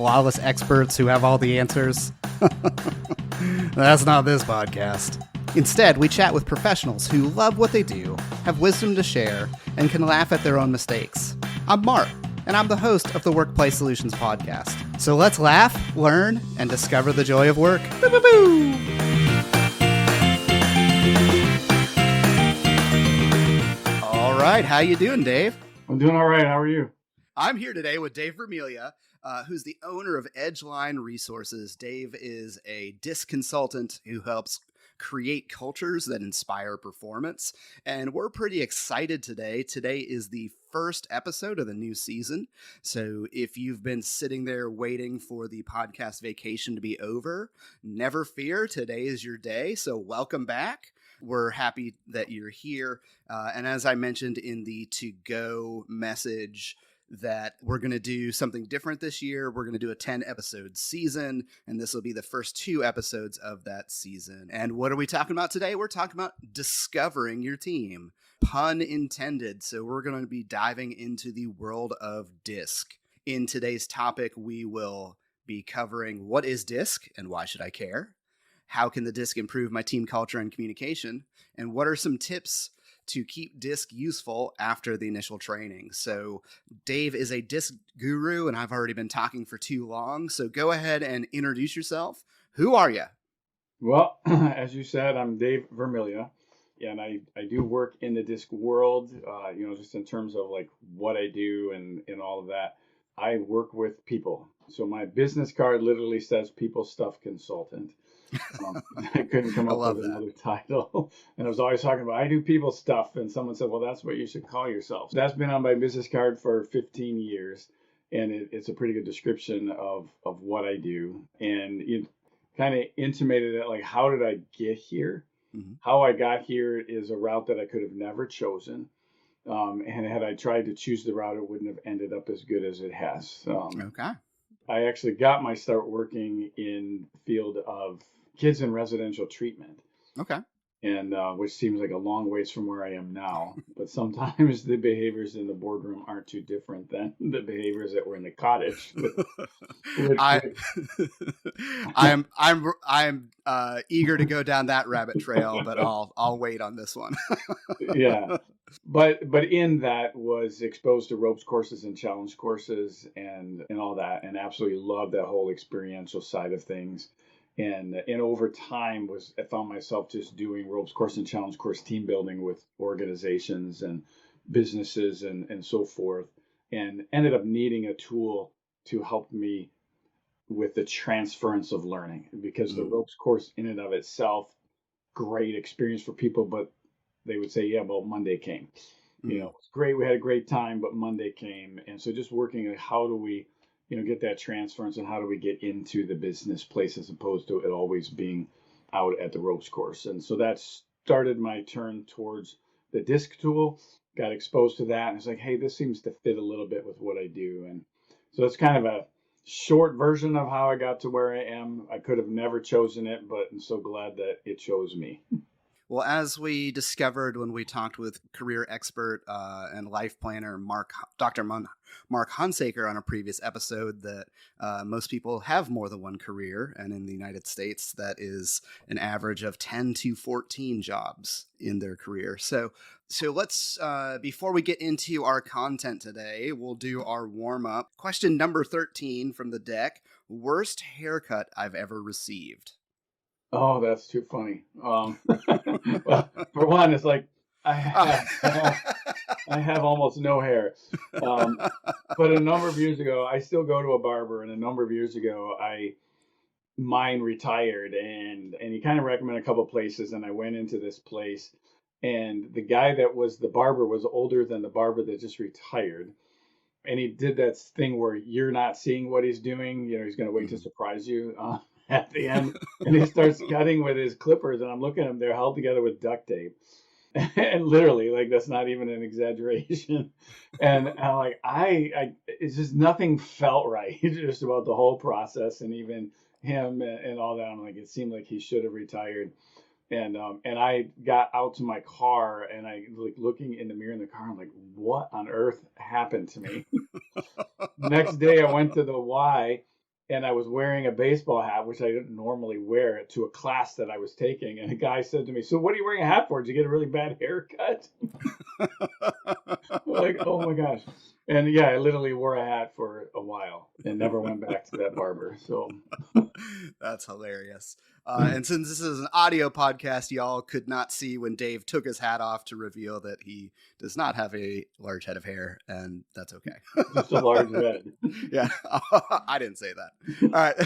flawless experts who have all the answers. That's not this podcast. Instead, we chat with professionals who love what they do, have wisdom to share, and can laugh at their own mistakes. I'm Mark, and I'm the host of the WorkPlay Solutions podcast. So let's laugh, learn, and discover the joy of work. Boo, boo, boo. All right, how you doing, Dave? I'm doing all right. How are you? I'm here today with Dave Vermilye, who's the owner of Edgeline Resources. Dave is a DISC consultant who helps create cultures that inspire performance. And we're pretty excited today. Today is the first episode of the new season. So if you've been sitting there waiting for the podcast vacation to be over, never fear. Today is your day. So welcome back. We're happy that you're here. And as I mentioned in the to-go message, that we're going to do something different this year. We're going to do a 10-episode season, and this will be the first 2 episodes of that season. And what are we talking about today? We're talking about discovering your team. Pun intended. So we're going to be diving into the world of DISC. In today's topic, we will be covering what is DISC and why should I care? How can the DISC improve my team culture and communication? And what are some tips to keep DISC useful after the initial training? So Dave is a DISC guru, and I've already been talking for too long. So go ahead and introduce yourself. Who are you? Well, as you said, I'm Dave Vermilye, and I do work in the DISC world, just in terms of like what I do and all of that. I work with people. So my business card literally says people stuff consultant. I couldn't come up with another title. And I was always talking about, I do people stuff. And someone said, well, that's what you should call yourself. That's been on my business card for 15 years. And it's a pretty good description of what I do. And it kind of intimated it, like, how did I get here? Mm-hmm. How I got here is a route that I could have never chosen. And had I tried to choose the route, it wouldn't have ended up as good as it has. Okay. I actually got my start working in the field of kids in residential treatment. Okay. And which seems like a long ways from where I am now. But sometimes the behaviors in the boardroom aren't too different than the behaviors that were in the cottage. I'm eager to go down that rabbit trail, but I'll wait on this one. Yeah. But in that was exposed to ropes courses and challenge courses and all that, and absolutely loved that whole experiential side of things. And over time I found myself just doing ropes course and challenge course team building with organizations and businesses and so forth, and ended up needing a tool to help me with the transference of learning, because the ropes course in and of itself, great experience for people, but they would say, yeah, well, Monday came. It's great. We had a great time, but Monday came. And so just working on how do we, get that transference, and how do we get into the business place as opposed to it always being out at the ropes course. And so that started my turn towards the DISC tool, got exposed to that. And it's like, hey, this seems to fit a little bit with what I do. And so it's kind of a short version of how I got to where I am. I could have never chosen it, but I'm so glad that it chose me. Well, as we discovered when we talked with career expert and life planner Dr. Marc Hunsaker on a previous episode, that most people have more than one career, and in the United States, that is an average of 10 to 14 jobs in their career. So let's, before we get into our content today, we'll do our warm-up. Question number 13 from the deck: worst haircut I've ever received. Oh, that's too funny. Well, for one, it's like I have almost no hair. But a number of years ago, I still go to a barber, and a number of years ago, mine retired, and he kind of recommended a couple of places, and I went into this place, and the guy that was the barber was older than the barber that just retired. And he did that thing where you're not seeing what he's doing. He's going to wait to surprise you at the end. And he starts cutting with his clippers, and I'm looking at them. They're held together with duct tape. And literally, like, that's not even an exaggeration. And I'm like, it's just nothing felt right just about the whole process, and even him and all that. I'm like, it seemed like he should have retired. And I got out to my car, and I like looking in the mirror in the car. I'm like, what on earth happened to me? Next day, I went to the Y, and I was wearing a baseball hat, which I didn't normally wear, to a class that I was taking. And a guy said to me, "So what are you wearing a hat for? Did you get a really bad haircut?" Like, oh my gosh. And yeah, I literally wore a hat for a while and never went back to that barber. So That's hilarious. And since this is an audio podcast, y'all could not see when Dave took his hat off to reveal that he does not have a large head of hair, and that's okay. just a large head. Yeah, I didn't say that. All right.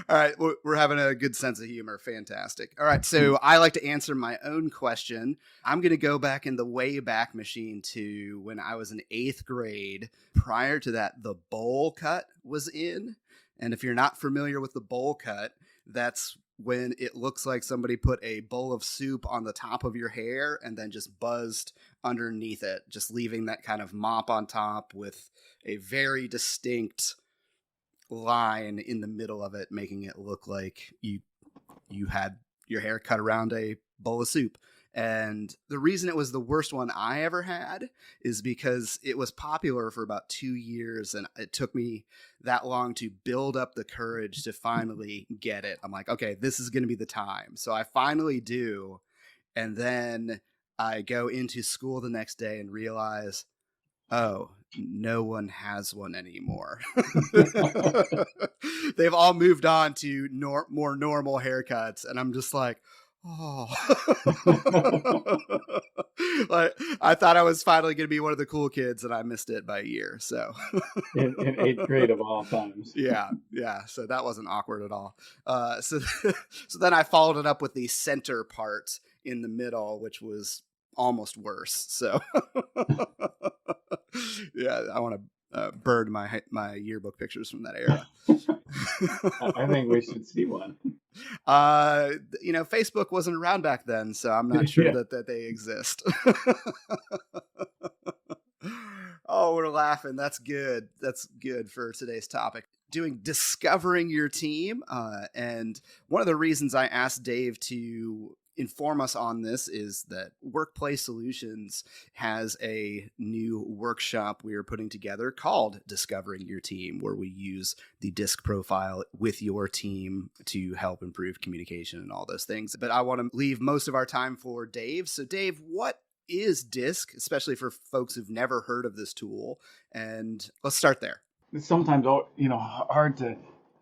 All right. We're having a good sense of humor. Fantastic. All right. So I like to answer my own question. I'm going to go back in the Wayback Machine to when I was in 8th grade. Prior to that, the bowl cut was in. And if you're not familiar with the bowl cut, that's when it looks like somebody put a bowl of soup on the top of your hair and then just buzzed underneath it, just leaving that kind of mop on top with a very distinct line in the middle of it, making it look like you had your hair cut around a bowl of soup. And the reason it was the worst one I ever had is because it was popular for about 2 years, and it took me that long to build up the courage to finally get it. I'm like, okay, this is going to be the time. So I finally do. And then I go into school the next day and realize, oh, no one has one anymore. They've all moved on to more normal haircuts. And I'm just like, oh. Like, I thought I was finally going to be one of the cool kids, and I missed it by a year. So in 8th grade of all times. Yeah. So that wasn't awkward at all. So then I followed it up with the center part in the middle, which was almost worse. So yeah, I want to burn my yearbook pictures from that era. I think we should see one. Facebook wasn't around back then, so I'm not sure that they exist. Oh, we're laughing. That's good. That's good for today's topic. Discovering your team. And one of the reasons I asked Dave to inform us on this is that WorkPlay Solutions has a new workshop we are putting together called Discovering Your Team, where we use the DISC profile with your team to help improve communication and all those things. But I want to leave most of our time for Dave. So Dave, what is DISC, especially for folks who've never heard of this tool? And let's start there. It's sometimes, hard to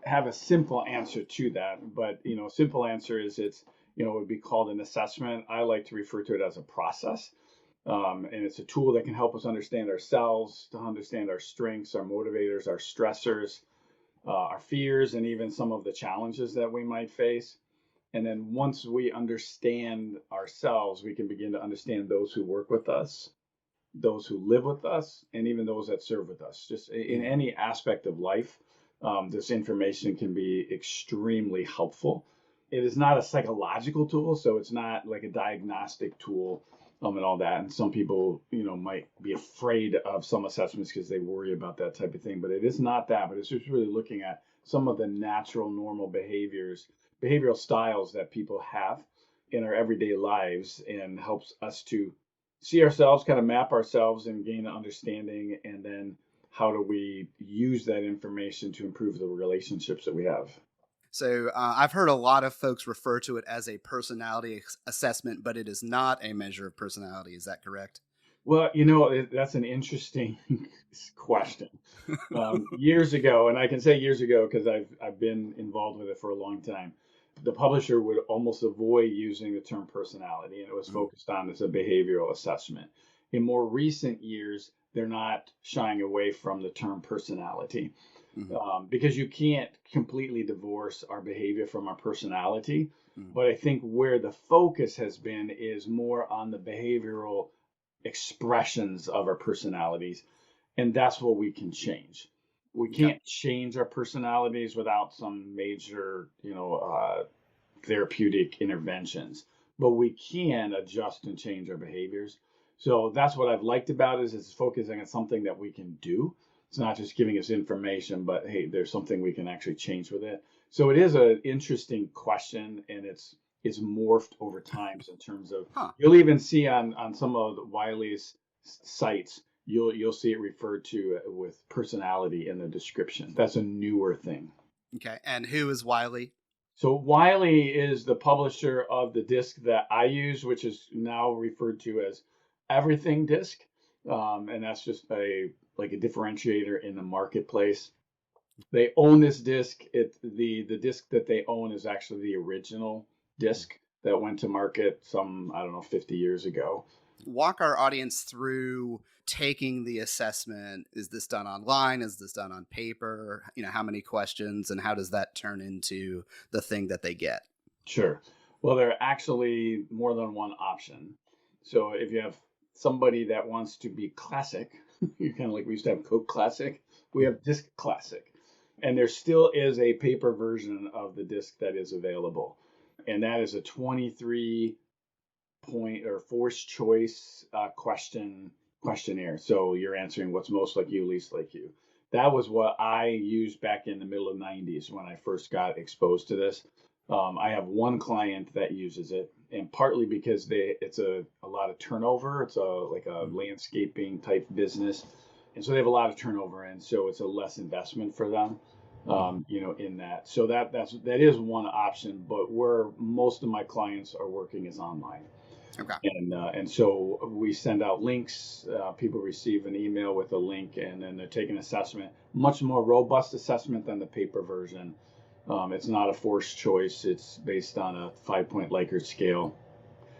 have a simple answer to that, but, a simple answer is it would be called an assessment. I like to refer to it as a process. And it's a tool that can help us understand ourselves, to understand our strengths, our motivators, our stressors, our fears, and even some of the challenges that we might face. And then once we understand ourselves, we can begin to understand those who work with us, those who live with us, and even those that serve with us. Just in any aspect of life, this information can be extremely helpful. It is not a psychological tool, so it's not like a diagnostic tool and all that. And some people, might be afraid of some assessments because they worry about that type of thing. But it is not that. But it's just really looking at some of the natural, normal behavioral styles that people have in our everyday lives, and helps us to see ourselves, kind of map ourselves and gain an understanding. And then how do we use that information to improve the relationships that we have? So I've heard a lot of folks refer to it as a personality assessment, but it is not a measure of personality. Is that correct? Well, that's an interesting question. Years ago, and I can say years ago because I've been involved with it for a long time, the publisher would almost avoid using the term personality, and it was focused on as a behavioral assessment. In more recent years, they're not shying away from the term personality. Because you can't completely divorce our behavior from our personality. But I think where the focus has been is more on the behavioral expressions of our personalities. And that's what we can change. We can't change our personalities without some major, therapeutic interventions. But we can adjust and change our behaviors. So that's what I've liked about it, is it's focusing on something that we can do. It's not just giving us information, but hey, there's something we can actually change with it. So it is an interesting question, and it's morphed over times in terms of, you'll even see on some of Wiley's sites, you'll see it referred to with personality in the description. That's a newer thing. Okay. And who is Wiley? So Wiley is the publisher of the disc that I use, which is now referred to as Everything Disc, and that's just a differentiator in the marketplace. They own this disc. The disc that they own is actually the original disc that went to market some, I don't know, 50 years ago. Walk our audience through taking the assessment. Is this done online? Is this done on paper? How many questions, and how does that turn into the thing that they get? Sure. Well, there are actually more than one option. So if you have somebody that wants to be classic, you kind of like we used to have Coke Classic, we have Disc Classic. And there still is a paper version of the disc that is available. And that is a 23 point or force choice questionnaire. So you're answering what's most like you, least like you. That was what I used back in the middle of the 90s when I first got exposed to this. I have one client that uses it, and partly because it's a lot of turnover. It's like a landscaping type business, and so they have a lot of turnover, and so it's a less investment for them, in that. So that is one option, but where most of my clients are working is online. Okay. And so we send out links. People receive an email with a link, and then they take an assessment. Much more robust assessment than the paper version. It's not a forced choice. It's based on a 5-point Likert scale,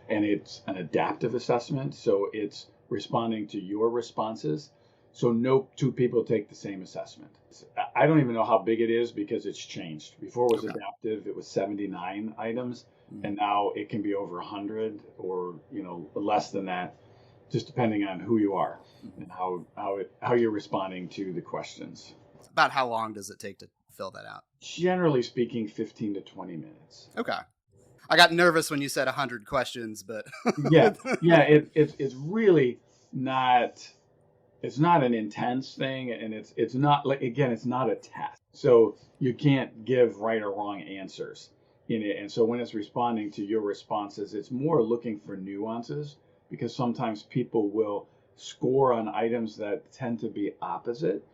and it's an adaptive assessment. So it's responding to your responses. So no two people take the same assessment. I don't even know how big it is because it's changed. Before it was adaptive, it was 79 items, and now it can be over 100 or less than that, just depending on who you are and how you're responding to the questions. About how long does it take to fill that out? Generally speaking, 15 to 20 minutes. Okay. I got nervous when you said 100 questions, but it's really not. It's not an intense thing, and it's not it's not a test. So you can't give right or wrong answers in it. And so when it's responding to your responses, it's more looking for nuances, because sometimes people will score on items that tend to be opposite.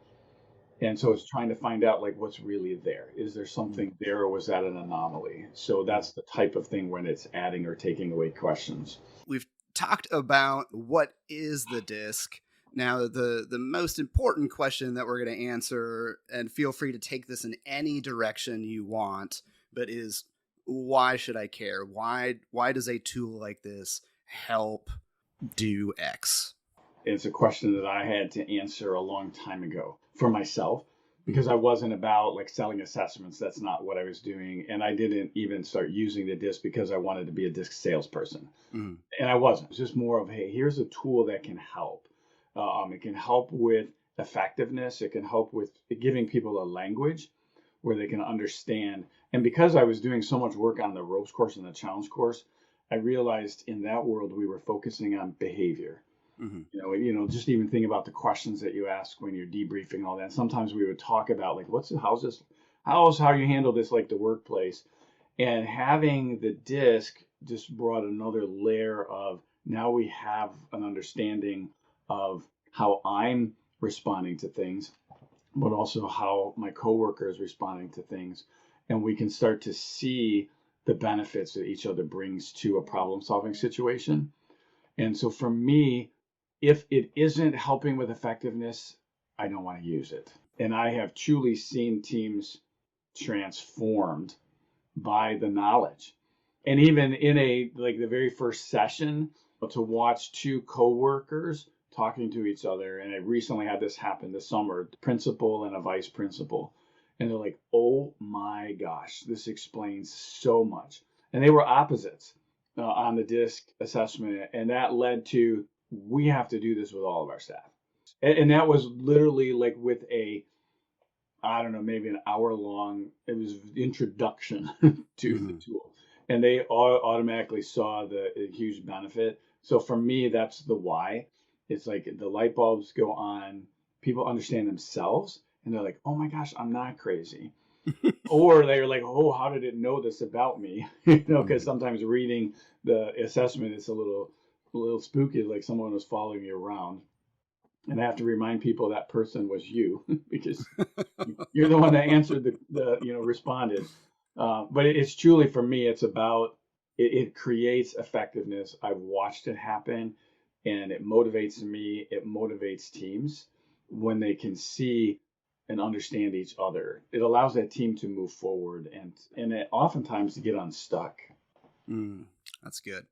And so it's trying to find out what's really there. Is there something there, or was that an anomaly? So that's the type of thing when it's adding or taking away questions. We've talked about what is the disc. Now, the most important question that we're going to answer, and feel free to take this in any direction you want, but is, why should I care? Why does a tool like this help do X? It's a question that I had to answer a long time ago for myself, because I wasn't about selling assessments. That's not what I was doing. And I didn't even start using the disc because I wanted to be a disc salesperson. And I wasn't. It's just more of, hey, here's a tool that can help. It can help with effectiveness. It can help with giving people a language where they can understand. And because I was doing so much work on the ropes course and the challenge course, I realized in that world we were focusing on behavior. Just even think about the questions that you ask when you're debriefing all that. Sometimes we would talk about how you handle this, like the workplace. And having the disc just brought another layer of, now we have an understanding of how I'm responding to things, but also how my coworker is responding to things. And we can start to see the benefits that each other brings to a problem-solving situation. And so for me, if it isn't helping with effectiveness, I don't want to use it. And I have truly seen teams transformed by the knowledge. And even in the very first session, to watch two coworkers talking to each other, and I recently had this happen this summer, the principal and a vice principal, and they're like, oh my gosh, this explains so much. And they were opposites on the DISC assessment, and that led to, we have to do this with all of our staff. And that was literally with maybe an hour long, it was introduction to the tool. And they automatically saw the huge benefit. So for me, that's the why. It's the light bulbs go on, people understand themselves, and they're like, oh my gosh, I'm not crazy. Or they're like, oh, how did it know this about me? Because sometimes reading the assessment is a little spooky, like someone was following you around. And I have to remind people that person was you because you're the one that answered responded. But it's truly, for me, it's about, it creates effectiveness. I've watched it happen, and it motivates me. It motivates teams when they can see and understand each other. It allows that team to move forward and it oftentimes to get unstuck. That's good.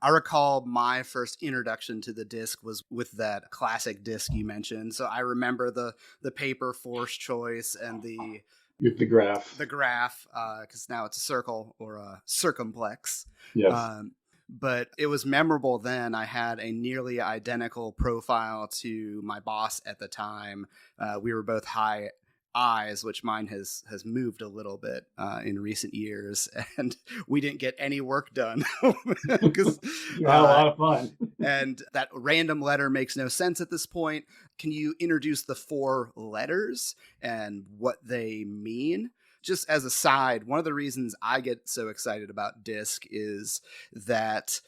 I recall my first introduction to the disc was with that classic disc you mentioned. So I remember the paper force choice and the graph. The graph, because now it's a circle or a circumplex. Yes. But it was memorable then. I had a nearly identical profile to my boss at the time. We were both high I's, which mine has moved a little bit in recent years, and we didn't get any work done because you had a lot of fun. And that random letter makes no sense at this point. Can you introduce the 4 letters and what they mean? Just as a side, one of the reasons I get so excited about DISC is that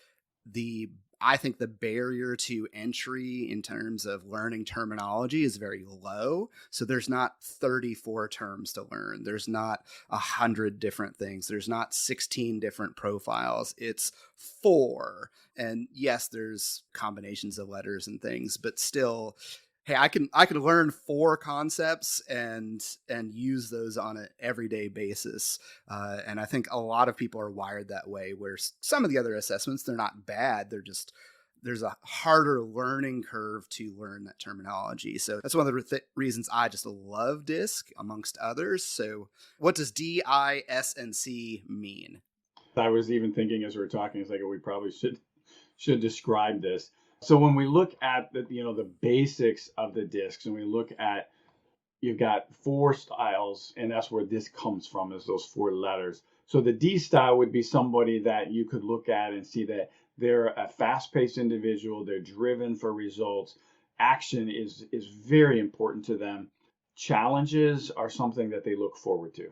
I think the barrier to entry in terms of learning terminology is very low. So there's not 34 terms to learn. There's not 100 different things. There's not 16 different profiles. It's 4. And yes, there's combinations of letters and things, but still, hey, I can learn 4 concepts and use those on an everyday basis. And I think a lot of people are wired that way, where some of the other assessments, they're not bad. They're just, there's a harder learning curve to learn that terminology. So that's one of the reasons I just love DISC, amongst others. So what does D-I-S-C mean? I was even thinking as we were talking, it's like, we probably should describe this. So when we look at the basics of the discs, and we look at, you've got 4 styles, and that's where this comes from, is those 4 letters. So the D style would be somebody that you could look at and see that they're a fast-paced individual. They're driven for results. Action is very important to them. Challenges are something that they look forward to.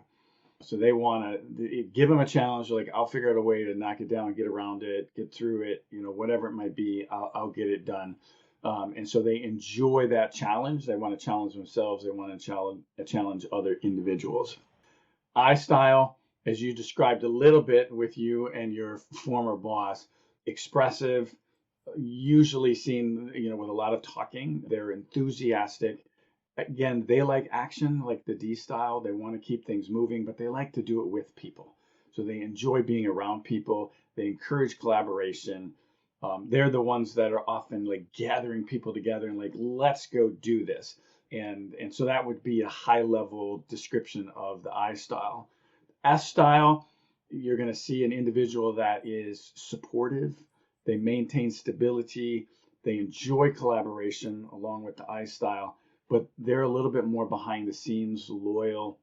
So they want to give them a challenge. Like, I'll figure out a way to knock it down, get around it, get through it, whatever it might be, I'll get it done. And so they enjoy that challenge. They want to challenge themselves. They want to challenge other individuals. I style, as you described a little bit with you and your former boss, expressive, usually seen, with a lot of talking. They're enthusiastic. Again, they like action, like the D style. They want to keep things moving, but they like to do it with people. So they enjoy being around people. They encourage collaboration. They're the ones that are often like gathering people together and like, let's go do this. And so that would be a high level description of the I style. S style, you're going to see an individual that is supportive. They maintain stability. They enjoy collaboration along with the I style. But they're a little bit more behind the scenes, loyal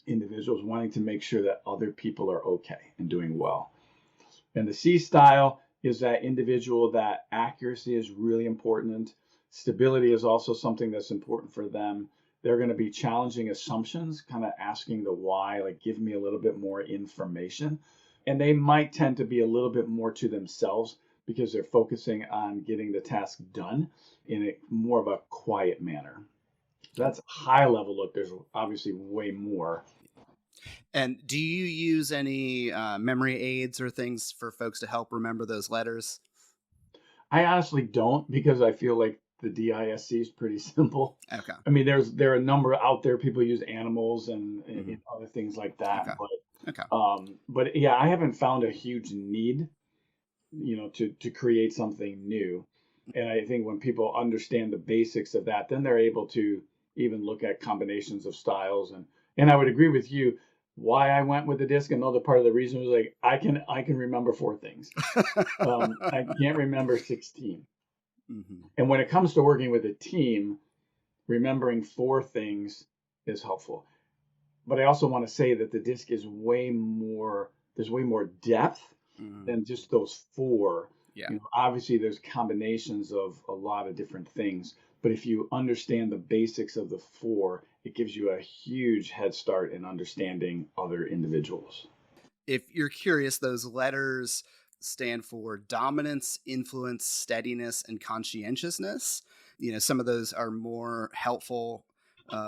individuals wanting to make sure that other people are okay and doing well. And the C style is that individual that accuracy is really important. Stability is also something that's important for them. They're going to be challenging assumptions, kind of asking the why, like, give me a little bit more information. And they might tend to be a little bit more to themselves because they're focusing on getting the task done in a more of a quiet manner. That's a high level look. There's obviously way more. And do you use any memory aids or things for folks to help remember those letters? I honestly don't, because I feel like the DISC is pretty simple. Okay. I mean, there are a number out there. People use animals and other things like that. Okay. But yeah, I haven't found a huge need, to create something new. And I think when people understand the basics of that, then they're able to even look at combinations of styles. And I would agree with you. Why I went with the disc, another part of the reason was like, I can remember 4 things. I can't remember 16. Mm-hmm. And when it comes to working with a team, remembering 4 things is helpful. But I also want to say that the disc is there's way more depth than just those 4. Yeah. Obviously there's combinations of a lot of different things, but if you understand the basics of the 4, it gives you a huge head start in understanding other individuals. If you're curious, those letters stand for dominance, influence, steadiness, and conscientiousness. some of those are more helpful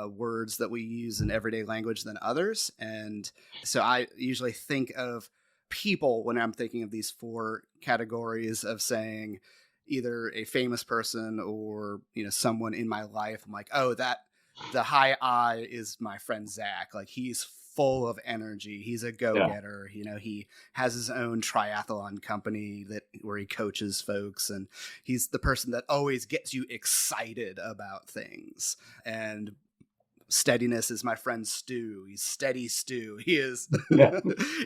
words that we use in everyday language than others. And so I usually think of people when I'm thinking of these 4 categories of saying either a famous person or, someone in my life. I'm like, oh, the high I is my friend Zach. Like, he's full of energy. He's a go-getter. He has his own triathlon company where he coaches folks, and he's the person that always gets you excited about things. And steadiness is my friend Stu. He's steady Stu. He is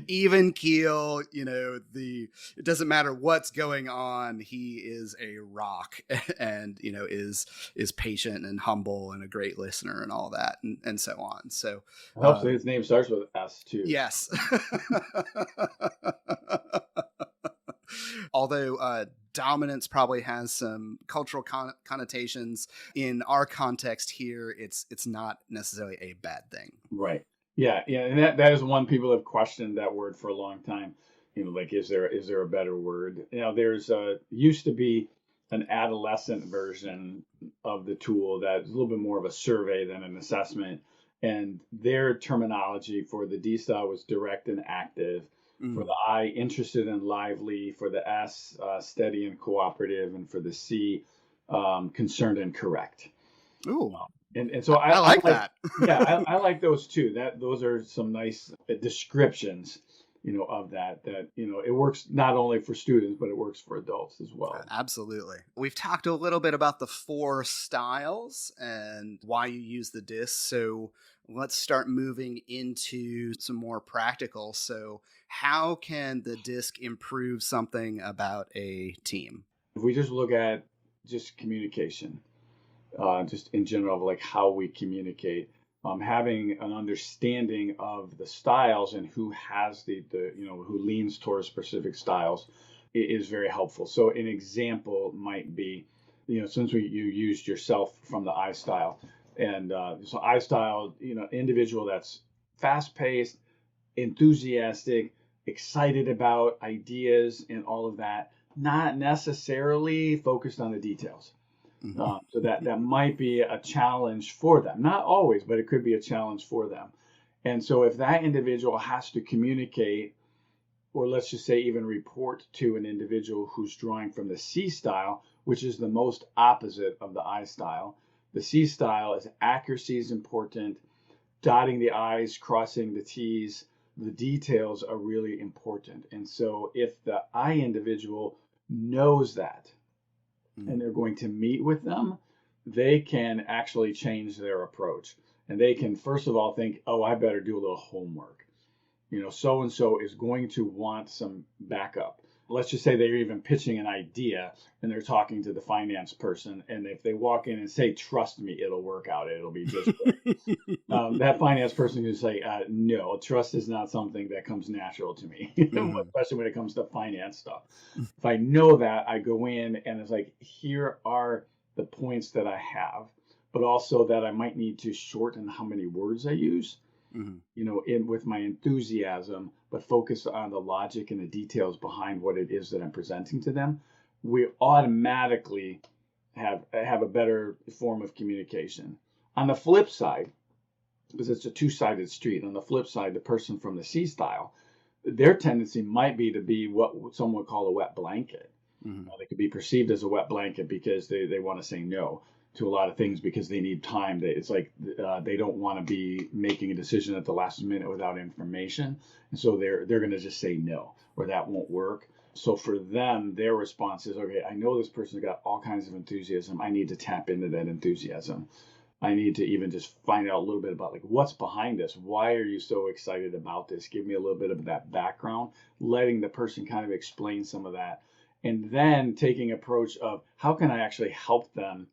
even keel. It doesn't matter what's going on. He is a rock, and is patient and humble and a great listener and all that, and so on. So hopefully his name starts with S too. Yes. Although dominance probably has some cultural connotations, in our context here, it's not necessarily a bad thing. Right. Yeah. And that is one people have questioned that word for a long time. Like, is there a better word? There's used to be an adolescent version of the tool that's a little bit more of a survey than an assessment. And their terminology for the D style was direct and active. For the I, interested and lively. For the S, steady and cooperative. And for the C, concerned and correct. Ooh. And so I like that. Yeah, I like those too. Those are some nice descriptions, of that it works not only for students, but it works for adults as well. Absolutely. We've talked a little bit about the 4 styles and why you use the disc. So let's start moving into some more practical. So how can the disc improve something about a team? If we just look at just communication, just in general, like how we communicate, having an understanding of the styles and who has who leans towards specific styles is very helpful. So an example might be, since you used yourself from the I style, and so I style, individual that's fast-paced, enthusiastic, excited about ideas and all of that, not necessarily focused on the details. So that might be a challenge for them. Not always, but it could be a challenge for them. And so if that individual has to communicate, or let's just say even report to an individual who's drawing from the C style, which is the most opposite of the I style. The C style is accuracy is important, dotting the I's, crossing the T's. The details are really important. And so if the I individual knows that, and they're going to meet with them, they can actually change their approach. And they can, first of all, think, oh, I better do a little homework. So-and-so is going to want some backup. Let's just say they're even pitching an idea and they're talking to the finance person. And if they walk in and say, trust me, it'll work out. It'll be just great. That finance person can say, no, trust is not something that comes natural to me, especially when it comes to finance stuff. If I know that, I go in and it's like, here are the points that I have, but also that I might need to shorten how many words I use. With my enthusiasm, but focus on the logic and the details behind what it is that I'm presenting to them, we automatically have a better form of communication. On the flip side, because it's a two-sided street, on the flip side, the person from the C style, their tendency might be to be what some would call a wet blanket. They could be perceived as a wet blanket because they want to say no to a lot of things because they need time. It's like they don't want to be making a decision at the last minute without information. And so they're going to just say no, or that won't work. So for them, their response is, okay, I know this person's got all kinds of enthusiasm. I need to tap into that enthusiasm. I need to even just find out a little bit about like what's behind this. Why are you so excited about this? Give me a little bit of that background, letting the person kind of explain some of that. And then taking approach of how can I actually help them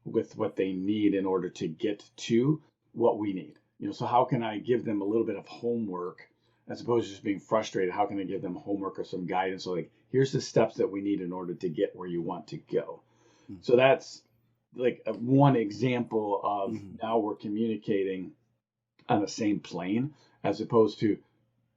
with what they need in order to get to what we need. So how can I give them a little bit of homework as opposed to just being frustrated? How can I give them homework or some guidance? So like, here's the steps that we need in order to get where you want to go. So that's like one example of now we're communicating on the same plane, as opposed to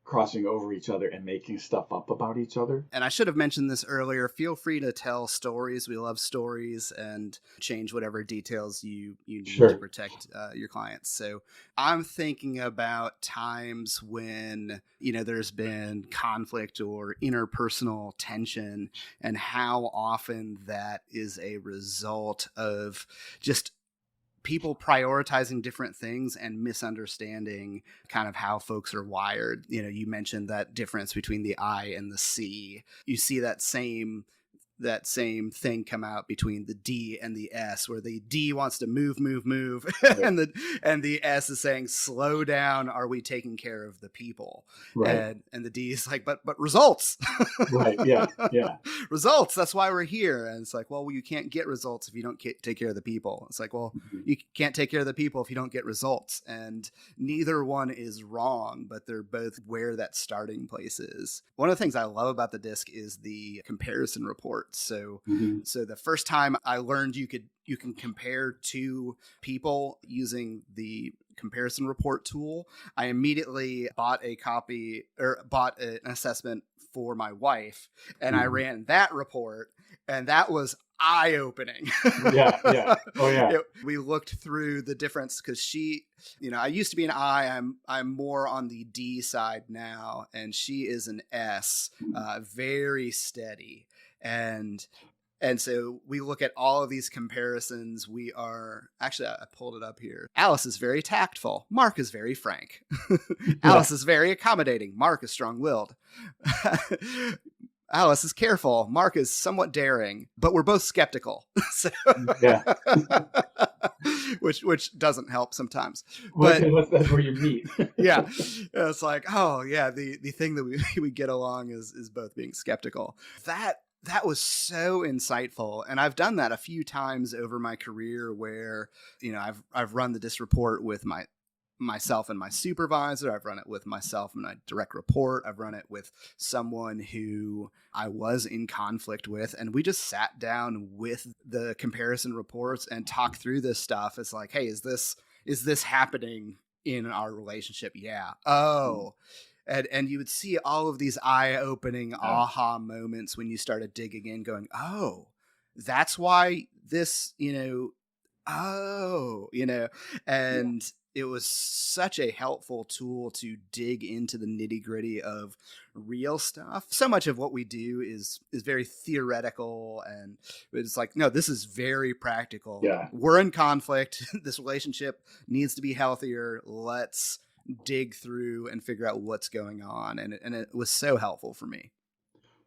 crossing over each other and making stuff up about each other. And I should have mentioned this earlier. Feel free to tell stories. We love stories, and change whatever details you need to protect your clients. So I'm thinking about times when, there's been conflict or interpersonal tension, and how often that is a result of just people prioritizing different things and misunderstanding kind of how folks are wired. You mentioned that difference between the I and the C. You see that same thing come out between the D and the S, where the D wants to move, right. and the S is saying, slow down. Are we taking care of the people? Right. And the D is like, but results. Right. Yeah. Results. That's why we're here. And it's like, well, you can't get results if you don't take care of the people. It's like, well, you can't take care of the people if you don't get results. And neither one is wrong, but they're both where that starting place is. One of the things I love about the DISC is the comparison report. So the first time I learned you can compare two people using the comparison report tool, I immediately bought an assessment for my wife, and I ran that report, and that was eye-opening. Yeah. Oh yeah. We looked through the difference, because she, I used to be an I. I'm more on the D side now, and she is an S, very steady. And so we look at all of these comparisons. We are actually, I pulled it up here. Alice is very tactful. Marc is very frank. Alice is very accommodating. Marc is strong-willed. Alice is careful. Marc is somewhat daring, but we're both skeptical. So, which doesn't help sometimes. But that's where you meet. Yeah. It's like, oh yeah, the thing that we get along is both being skeptical. That was so insightful. And I've done that a few times over my career where, I've run the DISC report with myself and my supervisor. I've run it with myself and my direct report. I've run it with someone who I was in conflict with. And we just sat down with the comparison reports and talked through this stuff. It's like, hey, is this happening in our relationship? Yeah. Oh, And you would see all of these eye-opening aha moments when you started digging in, going, oh, that's why this, and it was such a helpful tool to dig into the nitty-gritty of real stuff. So much of what we do is very theoretical, and it's like, no, this is very practical. Yeah. We're in conflict. This relationship needs to be healthier. Let's dig through and figure out what's going on. And it was so helpful for me.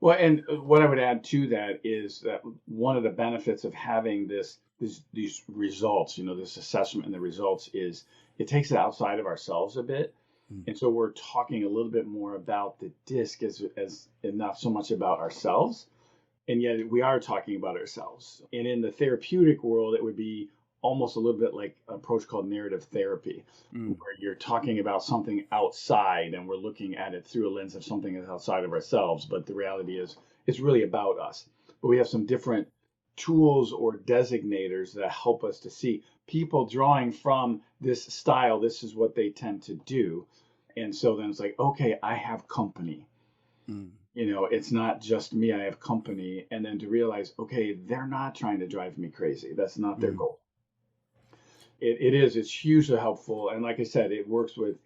Well, and what I would add to that is that one of the benefits of having these results, this assessment and the results, is it takes it outside of ourselves a bit. And so we're talking a little bit more about the DISC as not so much about ourselves. And yet we are talking about ourselves. And in the therapeutic world, it would be almost a little bit like an approach called narrative therapy, where you're talking about something outside and we're looking at it through a lens of something that's outside of ourselves. But the reality is it's really about us. But we have some different tools or designators that help us to see people drawing from this style. This is what they tend to do. And so then it's like, okay, I have company. It's not just me, I have company. And then to realize, okay, they're not trying to drive me crazy. That's not their goal. It's hugely helpful. And like I said, it works with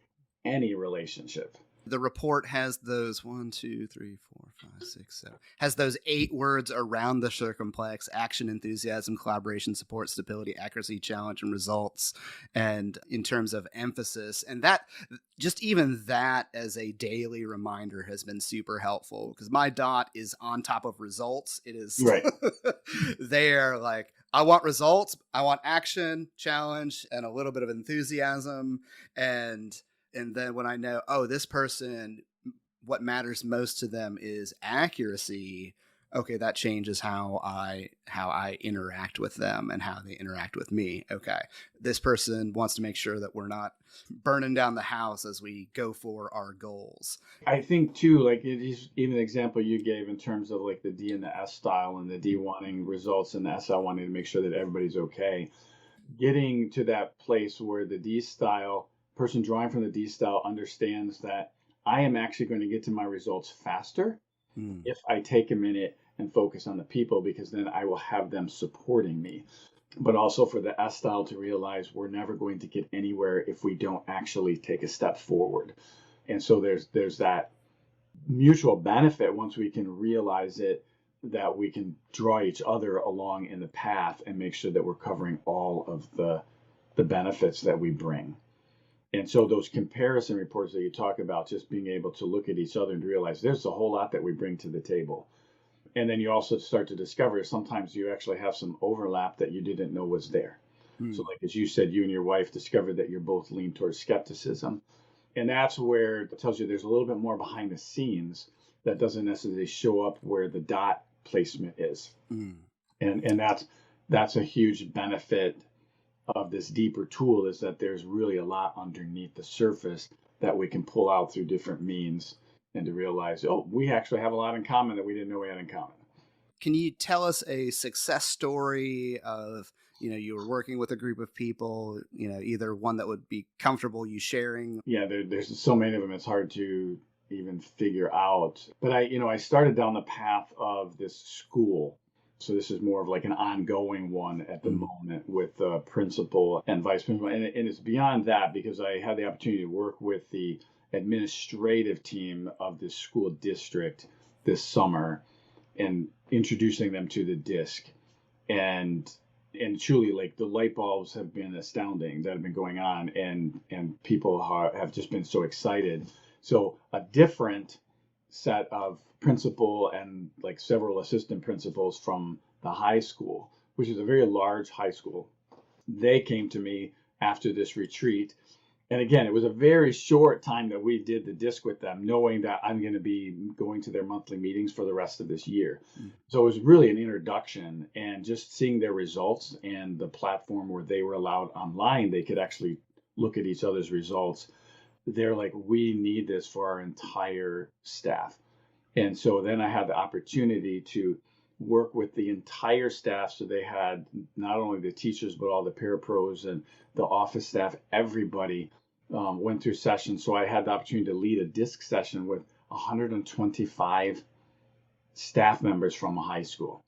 any relationship. The report has those 1, 2, 3, 4, 5, 6, 7. Has those 8 words around the circumflex: action, enthusiasm, collaboration, support, stability, accuracy, challenge, and results. And in terms of emphasis, and that, just even that as a daily reminder has been super helpful, because my dot is on top of results. It is right. They're like, I want results, I want action, challenge, and a little bit of enthusiasm. And then when I know, oh, this person, what matters most to them is accuracy, okay, that changes how I interact with them and how they interact with me. Okay, this person wants to make sure that we're not burning down the house as we go for our goals. I think too, like it is even the example you gave in terms of like the D and the S style, and the D wanting results and the S wanting to make sure that everybody's okay. Getting to that place where the D style person drawing from the D style understands that I am actually going to get to my results faster Mm. if I take a minute and focus on the people, because then I will have them supporting me. But also for the S style to realize we're never going to get anywhere if we don't actually take a step forward. And so there's that mutual benefit once we can realize it, that we can draw each other along in the path and make sure that we're covering all of the benefits that we bring. And so those comparison reports that you talk about, just being able to look at each other and realize there's a whole lot that we bring to the table. And then you also start to discover sometimes you actually have some overlap that you didn't know was there. So like, as you said, you and your wife discovered that you're both lean towards skepticism. And that's where it tells you there's a little bit more behind the scenes that doesn't necessarily show up where the dot placement is. And that's a huge benefit of this deeper tool, is that there's really a lot underneath the surface that we can pull out through different means, and to realize, oh, we actually have a lot in common that we didn't know we had in common. Can you tell us a success story of, you were working with a group of people, either one that would be comfortable you sharing? Yeah, there's so many of them, it's hard to even figure out. But I started down the path of this school. So this is more of like an ongoing one at the moment with the principal and vice principal. And it's beyond that, because I had the opportunity to work with the administrative team of this school district this summer and introducing them to the DISC. And truly, like, the light bulbs have been astounding that have been going on, and people have just been so excited. So a different set of principal and like several assistant principals from the high school, which is a very large high school, they came to me after this retreat. And again, it was a very short time that we did the DISC with them, knowing that I'm going to be going to their monthly meetings for the rest of this year. So it was really an introduction, and just seeing their results and the platform where they were allowed online, they could actually look at each other's results. They're like, we need this for our entire staff. And so then I had the opportunity to work with the entire staff. So they had not only the teachers, but all the parapros and the office staff, everybody went through sessions. So I had the opportunity to lead a DISC session with 125 staff members from a high school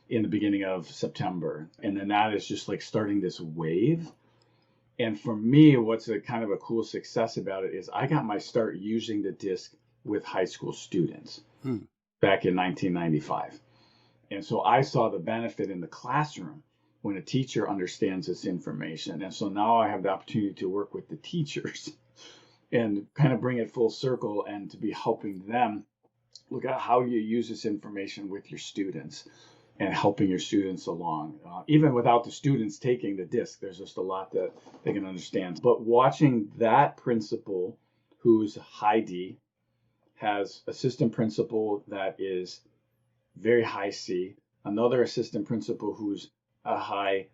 in the beginning of September. And then that is just like starting this wave. And for me, what's a kind of a cool success about it is I got my start using the DISC with high school students back in 1995. And so I saw the benefit in the classroom when a teacher understands this information. And so now I have the opportunity to work with the teachers and kind of bring it full circle, and to be helping them look at how you use this information with your students and helping your students along. Even without the students taking the DISC, there's just a lot that they can understand. But watching that principal, who's high D, has assistant principal that is very high C, another assistant principal who's a high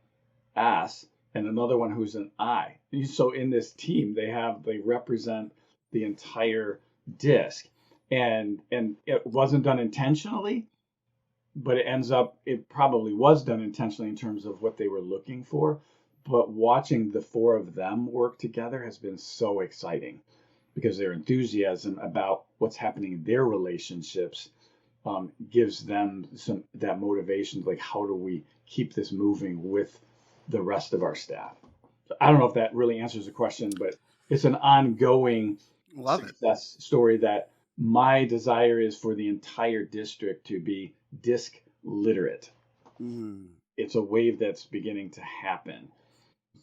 S, and another one who's an I. So in this team, they represent the entire DISC, and it wasn't done intentionally, but it probably was done intentionally in terms of what they were looking for. But watching the four of them work together has been so exciting, because their enthusiasm about what's happening in their relationships gives them that motivation, like, how do we keep this moving with the rest of our staff? So I don't know if that really answers the question, but it's an ongoing success story that my desire is for the entire district to be DISC literate. It's a wave that's beginning to happen.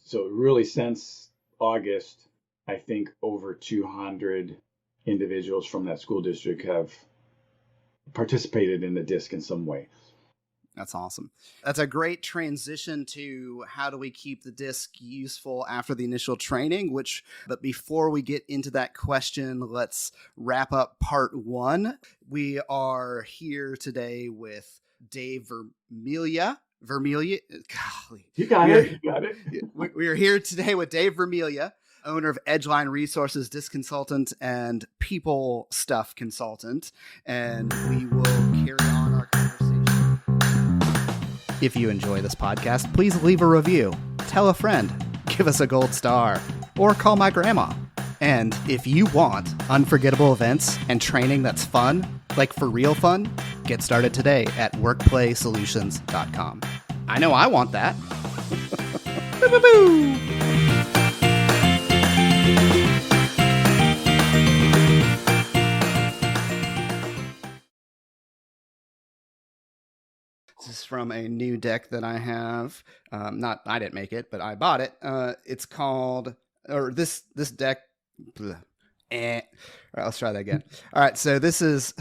So really, since August, I think over 200 individuals from that school district have participated in the DISC in some way. That's awesome. That's a great transition to how do we keep the DISC useful after the initial training, but before we get into that question, let's wrap up part one. We are here today with Dave Vermilye. Vermilye. Golly. You got it. We are here today with Dave Vermilye, owner of Edgeline Resources, DISC consultant and people stuff consultant, and we will carry on our conversation. If you enjoy this podcast, please leave a review, tell a friend, give us a gold star, or call my grandma. And if you want unforgettable events and training that's fun, like for real fun, get started today at WorkPlaySolutions.com. I know I want that. Boo, boo, boo. This is from a new deck that I have. I didn't make it, but I bought it. It's called, or this deck. All right, let's try that again. All right, so this is